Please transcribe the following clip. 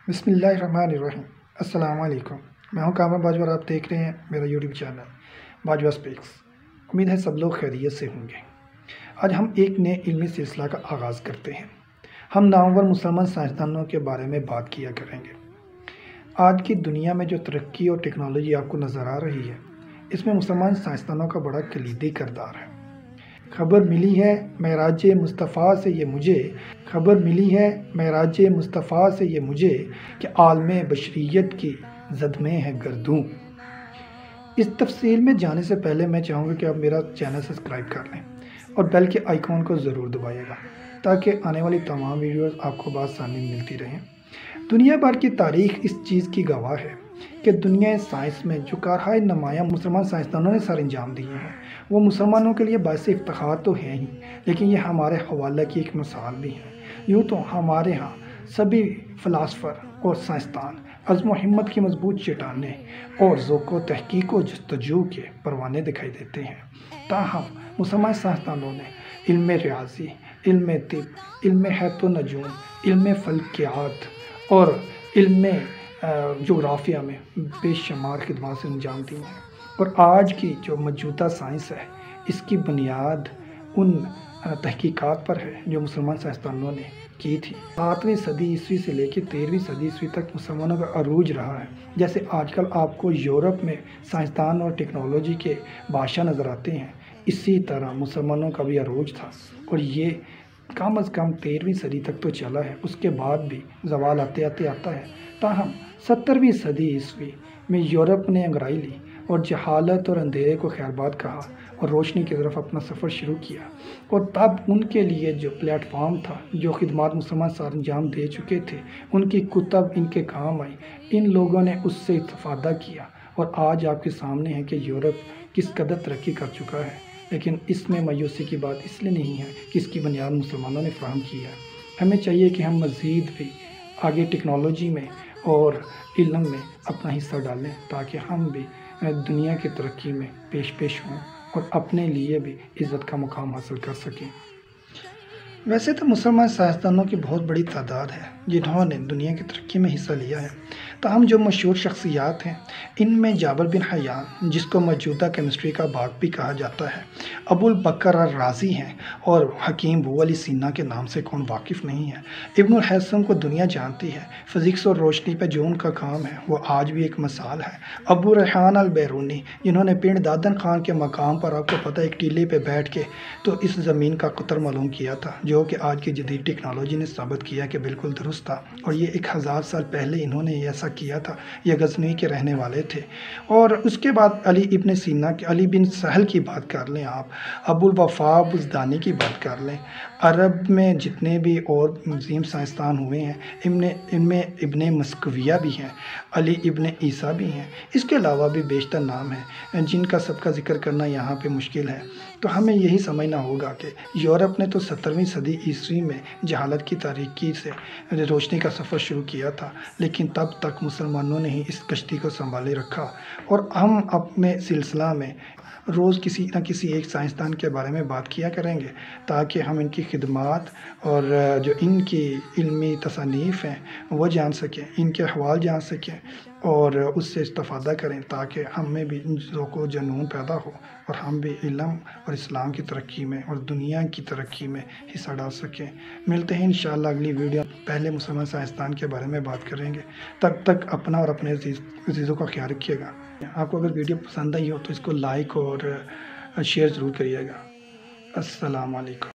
बिस्मिल्लाहिर्रहमानिर्रहीम। अस्सलाम वालेकुम। मैं हूं कामर बाजवा और आप देख रहे हैं मेरा यूट्यूब चैनल बाजवा स्पीक्स। उम्मीद है सब लोग खैरियत से होंगे। आज हम एक नए इल्मी सिलसिला का आगाज़ करते हैं। हम नामवर मुसलमान साइंसदानों के बारे में बात किया करेंगे। आज की दुनिया में जो तरक्की और टेक्नोलॉजी आपको नज़र आ रही है, इसमें मुसलमान साइंसदानों का बड़ा कलीदी किरदार है। खबर मिली है महराज मुस्तफ़ा से ये मुझे कि आलम बशरियत की जद में है गर्दूं। इस तफसील में जाने से पहले मैं चाहूँगा कि आप मेरा चैनल सब्सक्राइब कर लें और बेल के आइकॉन को ज़रूर दबाइएगा ताकि आने वाली तमाम वीडियोस आपको बासानी मिलती रहें। दुनिया भर की तारीख इस चीज़ की गवाह है कि दुनिया साइंस में जो कारहाय नुमायाँ मुसलमान साइंसदानों ने सर अंजाम दिए हैं, वो मुसलमानों के लिए बायस इफ्तिखार तो हैं ही, लेकिन ये हमारे हवाले की एक मिसाल भी है। यूँ तो हमारे यहाँ सभी फ़िलासफ़र और साइंसदान अज़्म हिम्मत की मजबूत चट्टानें और ज़ौक़ तहक़ीक़ व जस्तजू के परवाने दिखाई देते हैं, ताहम मुसलमान साइंसदानों ने इल्म रियाज़ी, इल्म तिब, इल्म हैत व नजूम, इल्म फ़ल्कियात और इल्म जोग्राफिया में बेशुमार खिदमत से अंजाम दी हैं। और आज की जो मौजूदा साइंस है, इसकी बुनियाद उन तहकीकात पर है जो मुसलमान साइंसदानों ने की थी। 7वीं सदी ईस्वी से लेकर 13वीं सदी ईस्वी तक मुसलमानों का अरूज रहा है। जैसे आजकल आपको यूरोप में साइंसदान और टेक्नोलॉजी के बादशाह नज़र आते हैं, इसी तरह मुसलमानों का भी अरूज था और ये कम अज़ कम 13वीं सदी तक तो चला है। उसके बाद भी ज़वाल आते आते आता है। ताहम 17वीं सदी ईस्वी में यूरोप ने अंगड़ाई ली और जहालत और अंधेरे को खैरबाद कहा और रोशनी की तरफ अपना सफ़र शुरू किया। और तब उनके लिए जो प्लेटफॉर्म था, जो खिदमत मुसलमान सर अंजाम दे चुके थे, उनकी कुतब इनके काम आई। इन लोगों ने उससे इस्तिफ़ादा किया और आज आपके सामने है कि यूरोप किस कदर तरक्की कर चुका है। लेकिन इसमें मायूसी की बात इसलिए नहीं है कि इसकी बुनियाद मुसलमानों ने फराहम की है। हमें चाहिए कि हम मज़ीद भी आगे टेक्नोलॉजी में और इल्म में अपना हिस्सा डालें ताकि हम भी दुनिया की तरक्की में पेश हों और अपने लिए भी इज़्ज़त का मुकाम हासिल कर सकें। वैसे तो मुसलमान साइंसदानों की बहुत बड़ी तादाद है जिन्होंने दुनिया की तरक्की में हिस्सा लिया है। ताहम जो मशहूर शख्सियात हैं, इनमें जाबर बिन हयान, जिसको मौजूदा केमिस्ट्री का बाप भी कहा जाता है, अबुल बकर अर राज़ी हैं और हकीम बू अली सीना के नाम से कौन वाकिफ़ नहीं है। इब्नुल हैसम को दुनिया जानती है। फ़िज़िक्स और रोशनी पर जो उनका काम है वो आज भी एक मिसाल है। अबू रेहान अल बैरूनी, जिन्होंने पिंड दादन खान के मकाम पर, आपको पता है, एक टीले पर बैठ के तो इस ज़मीन का कुतर मालूम किया था, जो कि आज की जदीद टेक्नोलॉजी ने साबित किया कि बिल्कुल दुरुस्त था। और ये 1000 साल पहले इन्होंने ऐसा किया था। ये गज़नी के रहने वाले थे। और उसके बाद अली इब्न सीना के, अली बिन सहल की बात कर लें आप, अबुल वफ़ा बुज़दानी की बात कर लें, अरब में जितने भी और मुज़ीम साइंसदान हुए हैं, इनमें इब्न मस्कविया भी हैं, अली इब्न ईसा भी हैं। इसके अलावा भी बेशतर नाम हैं जिनका सबका ज़िक्र करना यहाँ पे मुश्किल है। तो हमें यही समझना होगा कि यूरोप ने तो 17वीं सदी ईस्वी में जहालत की तारीकी से रोशनी का सफ़र शुरू किया था, लेकिन तब तक मुसलमानों ने ही इस कश्ती को संभाले रखा। और हम अपने सिलसिला में रोज़ किसी न किसी एक साइंसदान के बारे में बात किया करेंगे ताकि हम इनकी खिदमात और जो इनकी इल्मी तसनीफ़ हैं वो जान सकें, इनके अहवाल जान सकें और उससे इस्तिफ़ादा करें ताकि हमें भी ज़ौक़ जुनून पैदा हो और हम भी इल्म और इस्लाम की तरक्की में और दुनिया की तरक्की में हिस्सा डाल सकें। मिलते हैं इंशाअल्लाह अगली वीडियो। पहले मुसलमान साइंसदान के बारे में बात करेंगे। तब तक अपना और अपने अज़ीज़ों का ख्याल रखिएगा। आपको अगर वीडियो पसंद आई हो तो इसको लाइक और शेयर ज़रूर करिएगा। अस्सलाम वालेकुम।